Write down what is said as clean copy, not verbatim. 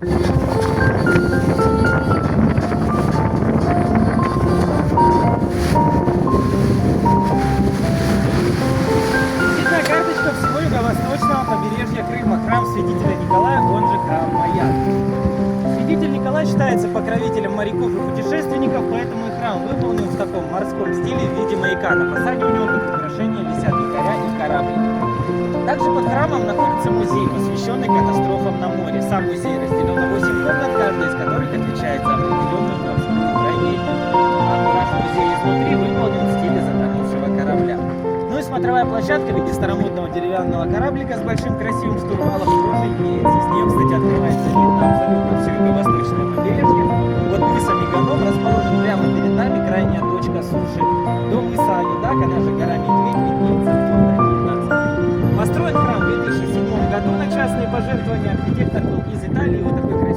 Визитная карточка всего юго-восточного побережья Крыма. Храм святителя Николая, он же храм Маяк. Святитель Николай считается покровителем моряков и путешественников, поэтому и храм выполнен в таком морском стиле в виде маяка. На фасаде у него как украшения висят якоря и корабли. Также под храмом находится музей, посвященный катастрофам на море. Сам музей разделен на 8 комнат, каждая из которых отвечает за определенную морскую трагедию. Антураж музея изнутри выполнен в стиле затонувшего корабля. Ну и смотровая площадка в виде старомодного деревянного кораблика с большим красивым штурвалом тоже имеется. С нее, кстати, открывается вид на абсолютно все юго-восточное побережье. Вот мыс Амиганом расположен прямо перед нами, крайняя точка суши. До мыса Аюдак, она же гора Медведь, виднеется в городе 19. Построен храм в 2007 году на частные пожертвования. Архитектор был из Италии. Вот такой